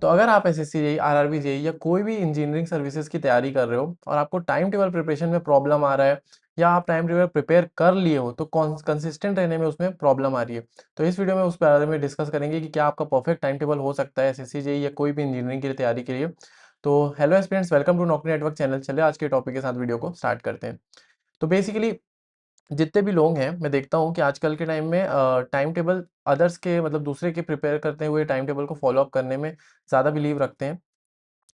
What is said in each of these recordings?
तो अगर आप एसएससी जेईई, आरआरबी जेईई या कोई भी इंजीनियरिंग सर्विसेज की तैयारी कर रहे हो और आपको टाइम टेबल प्रिपरेशन में प्रॉब्लम आ रहा है, या आप टाइम टेबल प्रिपेयर कर लिए हो तो कंसिस्टेंट रहने में उसमें प्रॉब्लम आ रही है, तो इस वीडियो में उस बारे में डिस्कस करेंगे कि क्या आपका परफेक्ट टाइम टेबल हो सकता है एसएससी जेईई या कोई भी इंजीनियरिंग की तैयारी के लिए। तो हेलो स्टूडेंट्स, वेलकम टू नौकरी नेटवर्क चैनल। चले आज के टॉपिक के साथ वीडियो को स्टार्ट करते हैं। तो बेसिकली जितने भी लोग हैं, मैं देखता हूँ कि आजकल के टाइम में टाइम टेबल अदर्स के मतलब दूसरे के प्रिपेयर करते हुए टाइम टेबल को फॉलो अप करने में ज़्यादा बिलीव रखते हैं।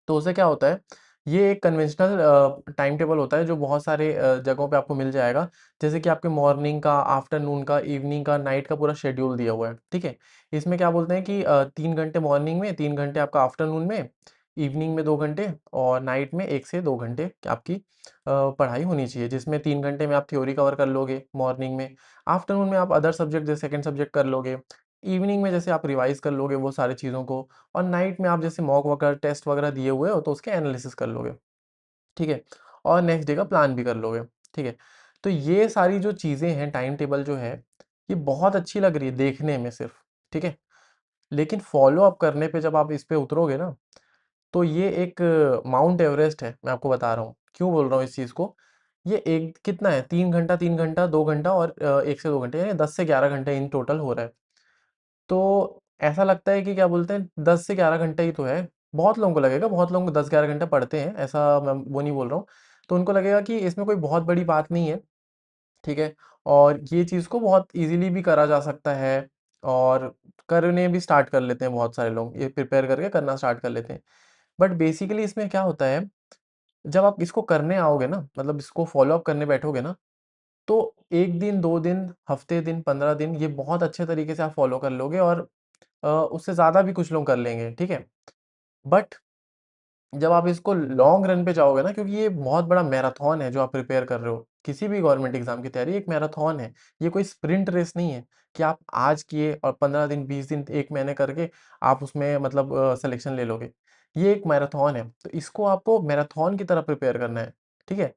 तो उससे क्या होता है, ये एक कन्वेंशनल टाइम टेबल होता है जो बहुत सारे जगहों पे आपको मिल जाएगा। जैसे कि आपके मॉर्निंग का, आफ्टरनून का, इवनिंग का, नाइट का पूरा शेड्यूल दिया हुआ है, ठीक है। इसमें क्या बोलते हैं कि 3 घंटे मॉर्निंग में, 3 घंटे आपका आफ्टरनून में, इवनिंग में 2 घंटे और नाइट में 1 से 2 घंटे आपकी पढ़ाई होनी चाहिए, जिसमें 3 घंटे में आप थ्योरी कवर कर लोगे मॉर्निंग में, आफ्टरनून में आप अदर सब्जेक्ट जैसे सेकंड सब्जेक्ट कर लोगे, इवनिंग में जैसे आप रिवाइज कर लोगे वो सारी चीज़ों को, और नाइट में आप जैसे मॉक वगैरह टेस्ट वगैरह दिए हुए हो तो उसके एनालिसिस कर लोगे, ठीक है। और नेक्स्ट डे का प्लान भी कर लोगे, ठीक है। तो ये सारी जो चीज़ें हैं, टाइम टेबल जो है, ये बहुत अच्छी लग रही है देखने में सिर्फ, ठीक है। लेकिन फॉलो अप करने पे जब आप इस पे उतरोगे ना, तो ये एक माउंट एवरेस्ट है, मैं आपको बता रहा हूँ। क्यों बोल रहा हूँ इस चीज़ को? ये एक कितना है, 3 घंटा, 3 घंटा, 2 घंटा और 1 से 2 घंटे, यानी 10 से 11 घंटे इन टोटल हो रहा है। तो ऐसा लगता है कि क्या बोलते हैं, 10 से 11 घंटे ही तो है। बहुत लोगों को लगेगा, बहुत लोग 10-11 घंटे पढ़ते हैं, ऐसा मैं वो नहीं बोल रहा हूँ। तो उनको लगेगा कि इसमें कोई बहुत बड़ी बात नहीं है, ठीक है। और ये चीज़ को बहुत ईज़िली भी करा जा सकता है, और करने भी स्टार्ट कर लेते हैं बहुत सारे लोग, ये प्रिपेयर करके करना स्टार्ट कर लेते हैं। बट बेसिकली इसमें क्या होता है, जब आप इसको करने आओगे ना, मतलब इसको फ़ॉलो अप करने बैठोगे ना, तो 1 दिन, 2 दिन, हफ़्ते दिन, 15 दिन, ये बहुत अच्छे तरीके से आप फ़ॉलो कर लोगे, और उससे ज़्यादा भी कुछ लोग कर लेंगे, ठीक है। बट जब आप इसको लॉन्ग रन पे जाओगे ना, क्योंकि ये बहुत बड़ा मैराथन है जो आप प्रिपेयर कर रहे हो, किसी भी गवर्नमेंट एग्जाम की तैयारी एक मैराथन है। ये कोई स्प्रिंट रेस नहीं है कि आप आज किए और 15 दिन, 20 दिन, 1 महीने करके आप उसमें मतलब सिलेक्शन ले लोगे। ये एक मैराथन है, तो इसको आपको मैराथन की तरह प्रिपेयर करना है, ठीक है।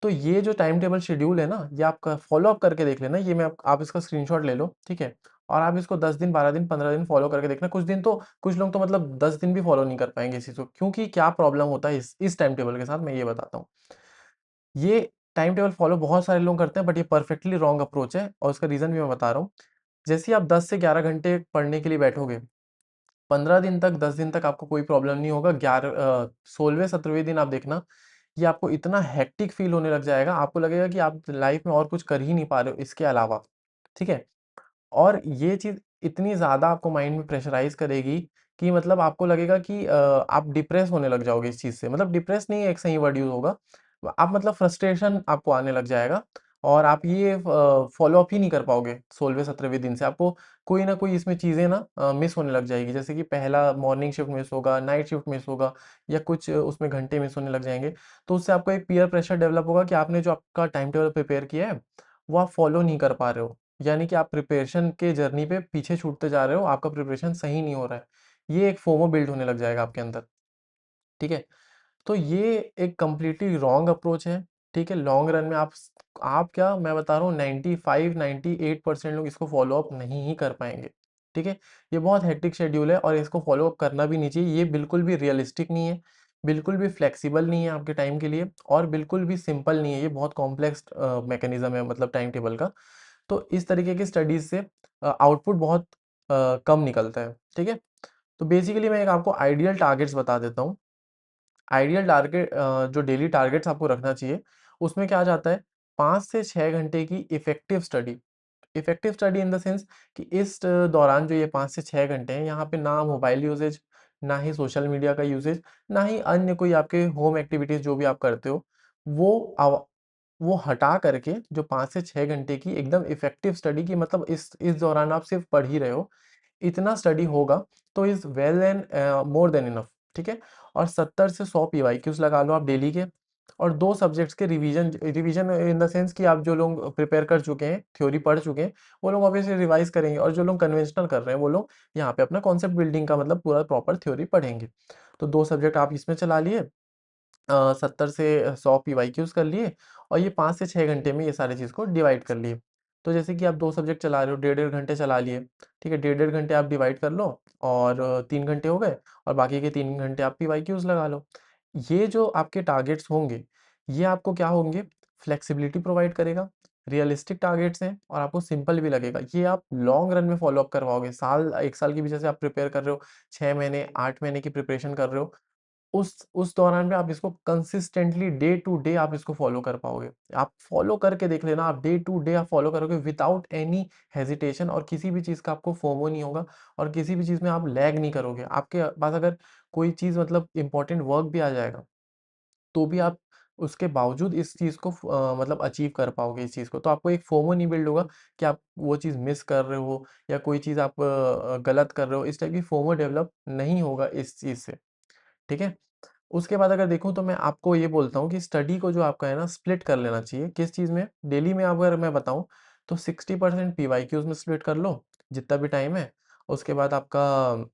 तो ये जो टाइम टेबल शेड्यूल है ना, ये आपका फॉलो अप करके देख लेना। ये मैं आप इसका स्क्रीनशॉट ले लो, ठीक है। और आप इसको 10 दिन, 12 दिन, 15 दिन फॉलो करके देखना। कुछ दिन तो, कुछ लोग तो मतलब 10 दिन भी फॉलो नहीं कर पाएँगे इस चीज़ को, क्योंकि क्या प्रॉब्लम होता है इस टाइम टेबल के साथ, मैं ये बताता हूँ। ये टाइम टेबल फॉलो बहुत सारे लोग करते हैं, बट ये परफेक्टली रॉन्ग अप्रोच है, और उसका रीज़न भी मैं बता रहा हूँ। जैसे ही आप 10 से 11 घंटे पढ़ने के लिए बैठोगे, 15 दिन तक, 10 दिन तक आपको कोई प्रॉब्लम नहीं होगा। 16वें 17वें दिन आप देखना, ये आपको इतना हेक्टिक फ़ील होने लग जाएगा, आपको लगेगा कि आप लाइफ़ में और कुछ कर ही नहीं पा रहे हो इसके अलावा, ठीक है? और ये चीज़ इतनी ज़्यादा आपको माइंड में प्रेशराइज़ करेगी कि मतलब आपको लगेगा कि आप डिप्रेस होने लग जाओगे इस चीज़ से। मतलब डिप्रेस नहीं, एक सही वर्ड यूज़ होगा। आप मतलब फ्रस्ट्रेशन आपको आने लग जाएगा, और आप ये फ़ॉलो अप ही नहीं कर पाओगे 16वें 17वें दिन से। आपको कोई ना कोई इसमें चीज़ें ना मिस होने लग जाएगी। जैसे कि पहला मॉर्निंग शिफ्ट मिस होगा, नाइट शिफ्ट मिस होगा, या कुछ उसमें घंटे मिस होने लग जाएँगे। तो उससे आपको एक पीयर प्रेशर डेवलप होगा कि आपने जो आपका टाइम टेबल प्रिपेयर किया है, वो आप फ़ॉलो नहीं कर पा रहे हो। यानी कि आप प्रिपरेशन के जर्नी पे पीछे छूटते जा रहे हो, आपका प्रिपरेशन सही नहीं हो रहा है। ये एक फोमो बिल्ड होने लग जाएगा आपके अंदर, ठीक है? तो ये एक कंप्लीटली रॉन्ग अप्रोच है, ठीक है? लॉन्ग रन में आप क्या, मैं बता रहा हूँ, 95-98% लोग इसको फ़ॉलो अप नहीं ही कर पाएँगे, ठीक है? ये बहुत हेक्टिक शेड्यूल है, और इसको फ़ॉलो अप करना भी नहीं चाहिए। ये बिल्कुल भी रियलिस्टिक नहीं है, बिल्कुल भी फ्लेक्सिबल नहीं है आपके टाइम के लिए, और बिल्कुल भी सिंपल नहीं है। ये बहुत कॉम्प्लेक्स मैकेनिज़्म है मतलब टाइम टेबल का। तो इस तरीके की स्टडीज़ से आउटपुट बहुत कम निकलता है, ठीक है? तो बेसिकली मैं एक आपको आइडियल टारगेट्स बता देता हूँ। आइडियल टारगेट जो डेली टारगेट्स आपको रखना चाहिए, उसमें क्या आ जाता है, 5 से 6 घंटे की effective study. Effective study in the sense कि इस दौरान जो ये 5 से 6 घंटे हैं, यहाँ पे ना मोबाइल यूसेज, ना ही सोशल मीडिया का यूसेज, ना ही अन्य कोई आपके होम एक्टिविटीज़ जो भी आप करते हो, वो अव वो हटा करके जो 5 से 6 घंटे की एकदम इफ़ेक्टिव स्टडी की, मतलब इस दौरान आप सिर्फ़ पढ़ ही रहे हो, इतना स्टडी होगा, तो is well and more than enough, ठीक है? और 70 से 100 पीवाईक्यूज़ लगा लो आप डेली के, और 2 सब्जेक्ट्स के revision revision in the sense कि आप जो लोग प्रिपेयर कर चुके हैं, थ्योरी पढ़ चुके हैं, वो लोग ऑब्वियसली रिवाइज़ करेंगे, और जो लोग कन्वेंशनल कर रहे हैं, वो लोग यहाँ पे अपना कॉन्सेप्ट बिल्डिंग का मतलब पूरा प्रॉपर थ्योरी पढ़ेंगे। तो 2 सब्जेक्ट आप इसमें चला लिए, 70 से 100 पीवाईक्यूज़ कर लिए, और ये 5 से 6 घंटे में ये सारी चीज़ को डिवाइड कर लिए। तो जैसे कि आप 2 सब्जेक्ट चला रहे हो, डेढ़-डेढ़ घंटे चला लिए, ठीक है? डेढ़-डेढ़ घंटे आप डिवाइड कर लो और 3 घंटे हो गए और बाकी के 3 घंटे आप पीवाईक्यूज़ लगा लो। ये जो आपके टारगेट्स होंगे, ये आपको क्या होंगे? फ्लेक्सिबिलिटी प्रोवाइड करेगा, रियलिस्टिक टारगेट्स हैं और आपको सिंपल भी लगेगा। ये आप लॉन्ग रन में फ़ॉलो अप करवाओगे। 1 साल की भी जैसे आप प्रिपेयर कर रहे हो, 6 महीने, 8 महीने की प्रिपरेशन कर रहे हो, उस दौरान में आप इसको कंसिस्टेंटली डे टू डे आप इसको फ़ॉलो कर पाओगे। आप फ़ॉलो करके देख लेना, आप डे टू डे आप फ़ॉलो करोगे विदाउट एनी हेजिटेशन और किसी भी चीज़ का आपको फोमो नहीं होगा और किसी भी चीज़ में आप लैग नहीं करोगे। आपके पास अगर कोई चीज़ मतलब इम्पोर्टेंट वर्क भी आ जाएगा, तो भी आप उसके बावजूद इस चीज़ को मतलब अचीव कर पाओगे इस चीज़ को। तो आपको एक फोमो नहीं बिल्ड होगा कि आप वो चीज़ मिस कर रहे हो या कोई चीज़ आप गलत कर रहे हो, इस टाइप की फोमो डेवलप नहीं होगा इस चीज़ से, ठीक है? उसके बाद अगर देखूँ तो मैं आपको ये बोलता हूँ कि स्टडी को जो आपका है ना स्प्लिट कर लेना चाहिए। किस चीज़ में? डेली में अगर मैं बताऊँ तो 60% पीवाईक्यूज़ में स्प्लिट कर लो, जितना भी टाइम है। उसके बाद आपका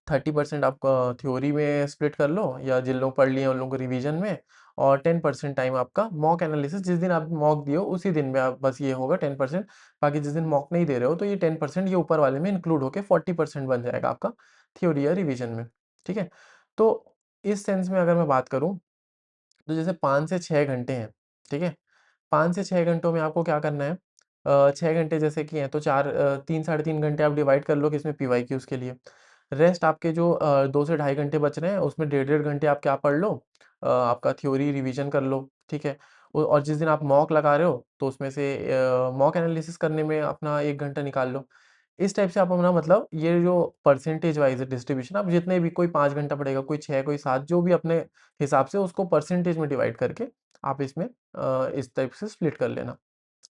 30% आपका थ्योरी में स्प्लिट कर लो या जिन लोग पढ़ लिए हैं उन लोगों को रिवीजन में और 10% टाइम आपका मॉक एनालिसिस जिस दिन आप मॉक दिए हो उसी दिन में आप बस ये होगा 10%। बाकी जिस दिन मॉक नहीं दे रहे हो तो ये 10% ये ऊपर वाले में इंक्लूड होके 40% बन जाएगा आपका थ्योरी या रिवीजन में, ठीक है? तो इस सेंस में अगर मैं बात करूँ तो जैसे 5 से 6 घंटे हैं, ठीक है? 5 से 6 घंटों में आपको क्या करना है? 6 घंटे जैसे कि हैं तो 3 साढ़े 3 घंटे आप डिवाइड कर लो किसमें पीवाईक्यूज़ के लिए। रेस्ट आपके जो 2 से ढाई घंटे बच रहे हैं उसमें डेढ़-डेढ़ घंटे आप क्या पढ़ लो आपका थ्योरी रिवीजन कर लो, ठीक है? और जिस दिन आप मॉक लगा रहे हो तो उसमें से मॉक एनालिसिस करने में अपना 1 घंटा निकाल लो। इस टाइप से आप अपना मतलब ये जो परसेंटेज वाइज़ है डिस्ट्रीब्यूशन आप जितने भी कोई 5 घंटा पढ़ेगा, कोई 6, कोई 7 जो भी अपने हिसाब से उसको परसेंटेज में डिवाइड करके आप इसमें इस टाइप से स्प्लिट कर लेना।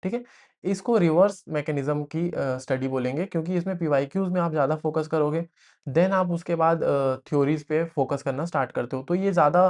ठीक है? इसको रिवर्स मैकेनिज़्म की स्टडी बोलेंगे क्योंकि इसमें पीवाईक्यूज़ में आप ज़्यादा फ़ोकस करोगे, देन आप उसके बाद थ्योरीज़ पे फ़ोकस करना स्टार्ट करते हो। तो ये ज़्यादा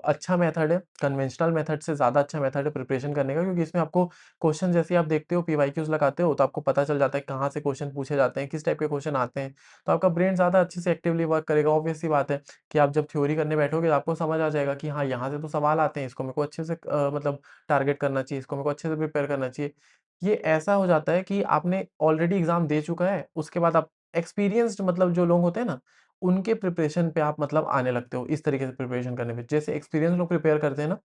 अच्छा मेथड है, कन्वेंशनल मेथड से ज़्यादा अच्छा मेथड है प्रिपरेशन करने का क्योंकि इसमें आपको क्वेश्चन जैसे ही आप देखते हो पीवाईक्यूज़ लगाते हो तो आपको पता चल जाता है कहाँ से क्वेश्चन पूछे जाते हैं, किस टाइप के क्वेश्चन आते हैं। तो आपका ब्रेन ज़्यादा अच्छे से एक्टिवली वर्क करेगा, ऑब्वियस सी बात है कि आप जब थ्योरी करने बैठोगे तो आपको समझ आ जाएगा कि हाँ, यहाँ से तो सवाल आते हैं, इसको मेरे को अच्छे से मतलब टारगेट करना चाहिए, इसको मेरे को अच्छे से प्रिपेयर करना चाहिए। ये ऐसा हो जाता है कि आपने ऑलरेडी एग्ज़ाम दे चुका है, उसके बाद आप एक्सपीरियंस्ड मतलब जो लोग होते हैं ना, उनके प्रिपरेशन पे आप मतलब आने लगते हो, इस तरीके से प्रिपरेशन करने पे। जैसे एक्सपीरियंस्ड लोग प्रिपेयर करते हैं ना,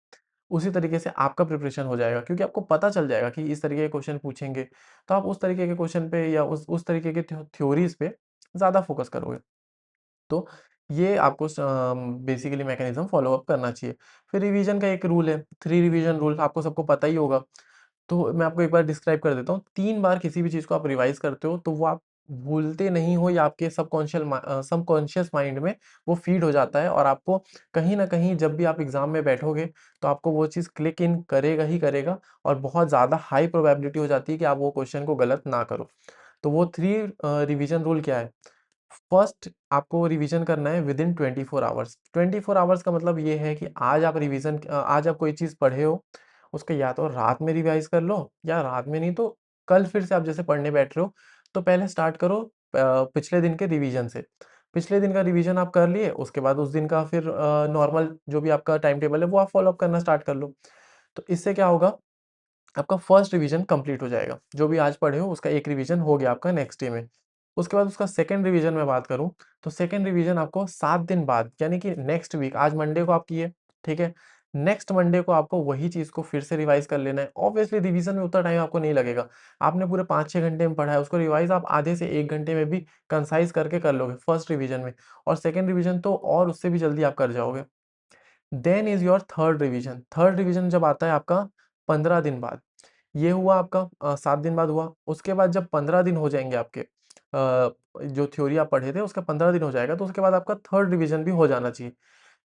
उसी तरीके से आपका प्रिपरेशन हो जाएगा क्योंकि आपको पता चल जाएगा कि इस तरीके के क्वेश्चन पूछेंगे, तो आप उस तरीके के क्वेश्चन पे या उस तरीके के थ्योरीज़ पे ज़्यादा फ़ोकस करोगे। तो ये आपको बेसिकली मैकेनिज़्म फ़ॉलो अप करना चाहिए। फिर रिवीजन का एक रूल है, 3 रिवीजन रूल आपको सबको पता ही होगा। तो मैं आपको एक बार डिस्क्राइब कर देता हूँ। 3 बार किसी भी चीज़ को आप रिवाइज़ करते हो, तो वो आप भूलते नहीं हो या आपके सबकॉन्शियस माइंड में वो फ़ीड हो जाता है और आपको कहीं न कहीं जब भी आप एग्ज़ाम में बैठोगे, तो आपको वो चीज़ क्लिक इन करेगा ही करेगा और बहुत ज़्यादा हाई प्रोबेबिलिटी हो जाती है कि आप वो क्वेश्चन को गलत ना करो। तो वो 3 रिवीजन रूल क्या है? फर्स्ट आपको रिवीजन करना है विदिन 24 आवर्स। 24 आवर्स का मतलब ये है कि आज आप कोई चीज़ पढ़े हो, उसको या तो रात में रिवाइज़ कर लो या रात में नहीं तो कल फिर से आप जैसे पढ़ने बैठ रहे हो, तो पहले स्टार्ट करो पिछले दिन के रिवीजन से। पिछले दिन का रिवीजन आप कर लिए, उसके बाद उस दिन का फिर नॉर्मल जो भी आपका टाइम टेबल है, वो आप फ़ॉलो अप करना स्टार्ट कर लो। तो इससे क्या होगा आपका फर्स्ट रिवीजन कंप्लीट हो जाएगा। जो भी आज पढ़े हो उसका एक रिवीजन हो गया आपका नेक्स्ट डे में। उसके बाद उसका सेकंड रिवीजन मैं बात करूँ, तो सेकंड रिवीजन आपको 7 दिन बाद यानी कि नेक्स्ट वीक आज मंडे को आप किए, ठीक है? नेक्स्ट मंडे को आपको वही चीज़ को फिर से रिवाइज़ कर लेना है। ऑब्वियसली रिवीजन में उतना टाइम आपको नहीं लगेगा। आपने पूरे 5-6 घंटे में पढ़ा है, उसको रिवाइज़ आप आधे से 1 घंटे में भी कंसाइज़ करके कर लोगे फर्स्ट रिवीजन में और सेकंड रिवीजन तो और उससे भी जल्दी आप कर जाओगे। Then is your third revision. Third revision जब आता है आपका 15 दिन बाद। ये हुआ आपका 7 दिन बाद हुआ। उसके बाद जब 15 दिन हो जाएँगे आपके जो थ्योरी आप पढ़े थे उसका 15 दिन हो जाएगा तो उसके बाद आपका थर्ड रिवीजन भी हो जाना चाहिए।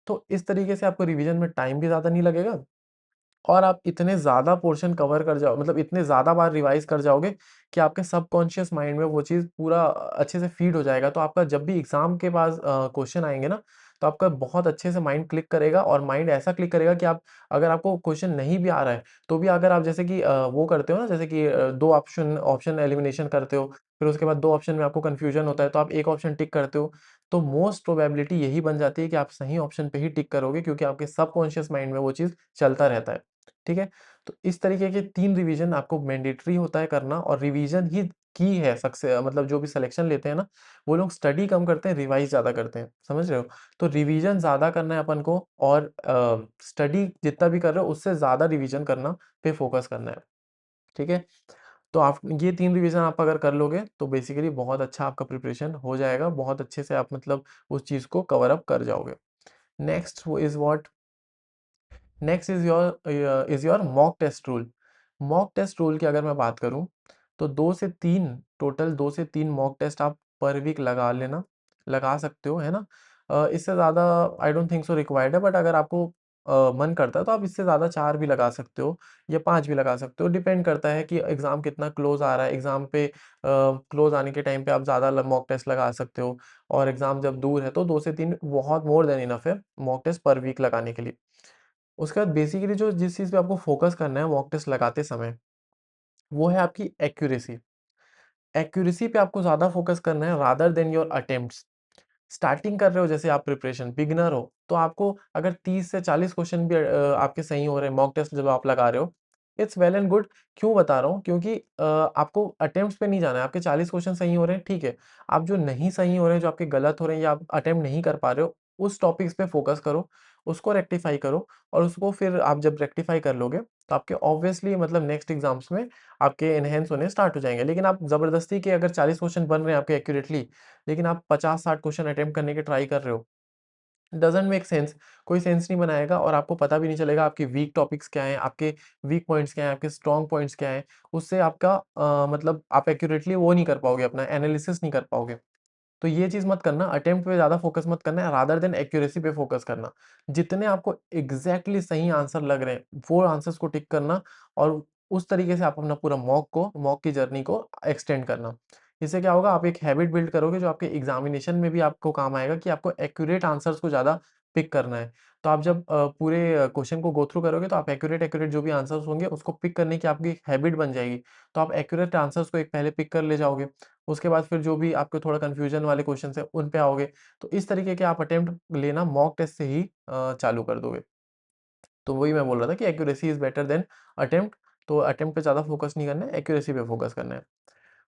तो इस तरीके से आपको रिवीजन में टाइम भी ज़्यादा नहीं लगेगा और आप इतने ज़्यादा पोर्शन कवर कर जाओ मतलब इतने ज़्यादा बार रिवाइज़ कर जाओगे कि आपके सबकॉन्शियस माइंड में वो चीज़ पूरा अच्छे से फ़ीड हो जाएगा। तो आपका जब भी एग्ज़ाम के पास क्वेश्चन आएँगे ना, तो आपका बहुत अच्छे से माइंड क्लिक करेगा और माइंड ऐसा क्लिक करेगा कि आप अगर आपको क्वेश्चन नहीं भी आ रहा है, तो भी अगर आप जैसे कि वो करते हो ना जैसे कि 2 ऑप्शन एलिमिनेशन करते हो, फिर उसके बाद 2 ऑप्शन में आपको कन्फ्यूज़न होता है, तो आप 1 ऑप्शन टिक करते हो। तो मोस्ट प्रोबेबिलिटी यही बन जाती है कि आप सही ऑप्शन पे ही टिक करोगे क्योंकि आपके सबकॉन्शियस माइंड में वो चीज़ चलता रहता है। ठीक है? तो इस तरीके के 3 रिवीजन आपको मैंडेटरी होता है करना, और रिवीजन ही की है मतलब जो भी सिलेक्शन लेते हैं ना, वो लोग स्टडी कम करते हैं, रिवाइज़ ज़्यादा करते हैं, समझ रहे हो? तो रिवीजन ज़्यादा करना है अपन को, और स्टडी जितना भी कर रहे हो उससे ज़्यादा रिवीजन करना पे फ़ोकस करना है, ठीक है? तो आप ये 3 रिवीजन आप अगर कर लोगे तो बेसिकली बहुत अच्छा आपका प्रिपरेशन हो जाएगा, बहुत अच्छे से आप मतलब उस चीज़ को कवर अप कर जाओगे। नेक्स्ट वो is what next is your mock test rule. Mock test rule की अगर मैं बात करूँ, तो 2 से 3 टोटल 2 से 3 मॉक टेस्ट आप पर वीक लगा लेना, लगा सकते हो, है ना? इससे ज़्यादा I don't think so required है, बट अगर आपको मन करता है तो आप इससे ज़्यादा 4 भी लगा सकते हो या 5 भी लगा सकते हो। डिपेंड करता है कि एग्ज़ाम कितना क्लोज़ आ रहा है, एग्ज़ाम पे क्लोज़ आने के टाइम पे आप ज़्यादा ल मॉक टेस्ट लगा सकते हो, और एग्ज़ाम जब दूर है तो 2 से 3 बहुत मोर देन इनफ है मॉक टेस्ट पर वीक लगाने के लिए। उसके बाद बेसिकली जो जिस चीज़ पे आपको फ़ोकस करना है मॉक टेस्ट लगाते समय, वो है आपकी एक्यूरेसी। एक्यूरेसी पे आपको ज़्यादा फ़ोकस करना है rather than your attempts. Starting कर रहे हो जैसे आप प्रिपरेशन, बिगिनर हो, तो आपको अगर 30 से 40 क्वेश्चन भी आपके सही हो रहे हैं मॉक टेस्ट जब आप लगा रहे हो, इट्स वेल एंड गुड। क्यों बता रहा हूँ? क्योंकि आपको अटेम्प्ट्स पे नहीं जाना है, आपके 40 क्वेश्चन सही हो रहे हैं, ठीक है। आप जो नहीं सही हो रहे हैं, जो आपके गलत हो रहे हैं या आप अटेम्प्ट नहीं कर पा रहे हो, उस टॉपिक्स पे फ़ोकस करो, उसको रेक्टिफ़ाई करो, और उसको फिर आप जब रेक्टिफ़ाई कर लोगे, तो आपके ऑब्वियसली मतलब नेक्स्ट एग्ज़ाम्स में आपके एनहांस होने स्टार्ट हो जाएँगे। लेकिन आप ज़बरदस्ती के अगर 40 क्वेश्चन बन रहे हैं आपके एक्यूरेटली, लेकिन आप 50-60 क्वेश्चन अटेम्प्ट करने की ट्राई कर रहे हो, डज़न्ट मेक सेंस। कोई सेंस नहीं बनाएगा, और आपको पता भी नहीं चलेगा आपके वीक टॉपिक्स क्या हैं, आपके वीक पॉइंट्स क्या हैं, आपके स्ट्रॉन्ग पॉइंट्स क्या हैं। उससे आपका मतलब आप एक्यूरेटली वो नहीं कर पाओगे, अपना एनालिसिस नहीं कर पाओगे। तो ये चीज़ मत करना, अटेम्प्ट पे ज़्यादा फ़ोकस मत करना है, रादर देन एक्यूरेसी पे फ़ोकस करना। जितने आपको एग्ज़ैक्टली सही आंसर लग रहे हैं, वो आंसर्स को टिक करना, और उस तरीके से आप अपना पूरा मॉक की जर्नी को एक्सटेंड करना। इससे क्या होगा, आप एक हैबिट बिल्ड करोगे जो आपके एग्ज़ामिनेशन में भी आपको काम आएगा, कि आपको एक्यूरेट आंसर्स को ज़्यादा पिक करना है। तो आप जब पूरे क्वेश्चन को गो थ्रू करोगे, तो आप एक्यूरेट जो भी आंसर्स होंगे उसको पिक करने की आपकी एक हैबिट बन जाएगी। तो आप एक्यूरेट आंसर्स को एक पहले पिक कर ले जाओगे। उसके बाद फिर जो भी आपको थोड़ा कन्फ्यूजन वाले क्वेश्चन्स हैं, उन पे आओगे। तो इस तरीके के आप अटेम्प्ट लेना मॉक टेस्ट से ही चालू कर दोगे। तो वही मैं बोल रहा था कि accuracy is better than attempt. तो अटेम्प्ट पे ज़्यादा फ़ोकस नहीं करना है, एक्यूरेसी पे फ़ोकस करना है।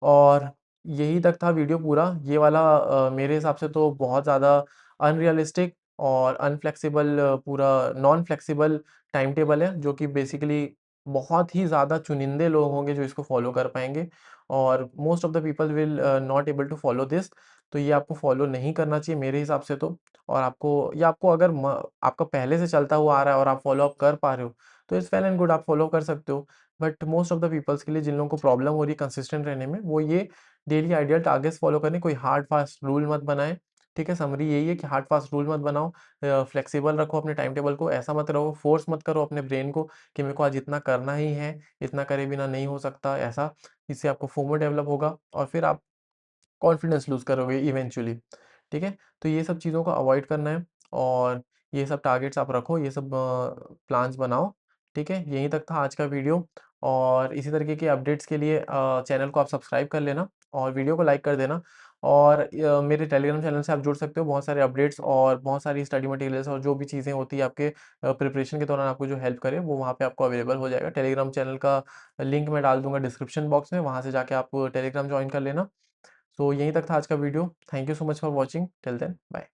और यही तक था वीडियो पूरा। ये वाला मेरे हिसाब से तो बहुत ज़्यादा अनरियलिस्टिक और अनफ्लेक्सिबल, पूरा नॉन फ्लेक्सिबल टाइम टेबल है, जो कि बेसिकली बहुत ही ज़्यादा चुनिंदे लोग होंगे जो इसको फ़ॉलो कर पाएँगे, और most of the people will not able to follow this. तो ये आपको फ़ॉलो नहीं करना चाहिए मेरे हिसाब से तो। और आपको अगर आपका पहले से चलता हुआ आ रहा है और आप फ़ॉलो अप कर पा रहे हो, तो इट्स वेल एंड गुड, आप फ़ॉलो कर सकते हो। But most of the peoples के लिए, जिन लोगों को प्रॉब्लम हो रही है कंसिस्टेंट रहने में, वो ये डेली आइडियल टारगेट्स फॉलो करें, कोई हार्ड फास्ट रूल मत बनाएँ, ठीक है? समरी यही है कि हार्ड फास्ट रूल मत बनाओ, फ्लेक्सिबल रखो अपने टाइम टेबल को, ऐसा मत रहो, फोर्स मत करो अपने ब्रेन को कि मेरे को आज इतना करना ही है, इतना करे बिना नहीं हो सकता, ऐसा। इससे आपको फोमो डेवलप होगा, और फिर आप कॉन्फिडेंस लूज़ करोगे इवेंचुअली, ठीक है? तो ये सब चीज़ों को अवॉइड करना है, और ये सब टारगेट्स आप रखो, ये सब प्लान्स बनाओ, ठीक है? यहीं तक था आज का वीडियो, और इसी तरीके के अपडेट्स के लिए चैनल को आप सब्सक्राइब कर लेना, और वीडियो को लाइक कर देना, और मेरे टेलीग्राम चैनल से आप जुड़ सकते हो। बहुत सारे अपडेट्स और बहुत सारी स्टडी मटेरियल्स और जो भी चीज़ें होती हैं आपके प्रिपरेशन के दौरान आपको जो हेल्प करे, वो वहाँ पे आपको अवेलेबल हो जाएगा। टेलीग्राम चैनल का लिंक मैं डाल दूँगा डिस्क्रिप्शन बॉक्स में, वहाँ से जाके आप टेलीग्राम जॉइन कर लेना। तो यहीं तक था आज का video. Thank you so much for watching. Till then bye.